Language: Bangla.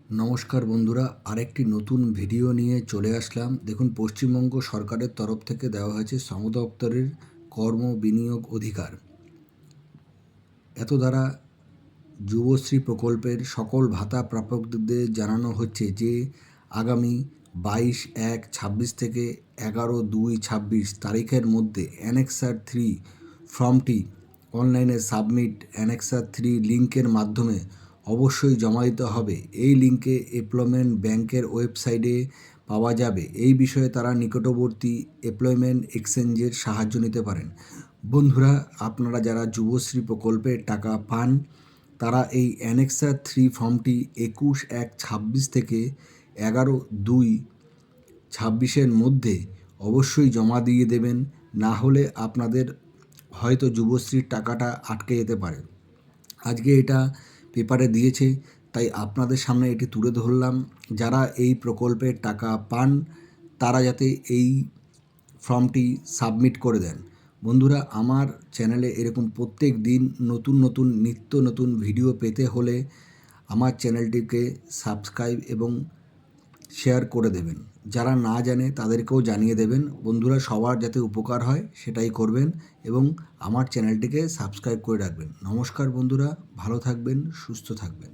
নমস্কার বন্ধুরা, আরেকটি নতুন ভিডিও নিয়ে চলে আসলাম। দেখুন, পশ্চিমবঙ্গ সরকারের তরফ থেকে দেওয়া হয়েছে শ্রম দপ্তরের কর্ম বিনিয়োগ অধিকার। এত দ্বারা যুবশ্রী প্রকল্পের সকল ভাতা প্রাপকদের জানানো হচ্ছে যে আগামী 22/1/26 থেকে 11/2/26 তারিখের মধ্যে অ্যানেক্সার 3 ফর্মটি অনলাইনে সাবমিট অ্যানেক্সার 3 লিঙ্কের মাধ্যমে অবশ্যই জমা দিতে হবে। এই লিঙ্কে এমপ্লয়মেন্ট ব্যাংকের ওয়েবসাইটে পাওয়া যাবে। এই বিষয়ে তারা নিকটবর্তী এমপ্লয়মেন্ট এক্সচেঞ্জের সাহায্য নিতে পারেন। বন্ধুরা, আপনারা যারা যুবশ্রী প্রকল্পের টাকা পান তারা এই অ্যানেক্সার 3 ফর্মটি 21/1/26 থেকে 11/2/26 মধ্যে অবশ্যই জমা দিয়ে দেবেন। না হলে আপনাদের হয়তো যুবশ্রীর টাকাটা আটকে যেতে পারে। আজকে এটা পেপারে দিয়েছে, তাই আপনাদের সামনে এটি তুলে ধরলাম। যারা এই প্রকল্পের টাকা পান তারা যাতে এই ফর্মটি সাবমিট করে দেন। বন্ধুরা, আমার চ্যানেলে এরকম প্রত্যেক দিন নতুন নিত্য নতুন ভিডিও পেতে হলে আমার চ্যানেলটিকে সাবস্ক্রাইব এবং শেয়ার করে দেবেন। যারা না জানে তাদেরকেও জানিয়ে দেবেন। বন্ধুরা, সবার যাতে উপকার হয় সেটাই করবেন এবং আমার চ্যানেলটিকে সাবস্ক্রাইব করে রাখবেন। নমস্কার বন্ধুরা, ভালো থাকবেন, সুস্থ থাকবেন।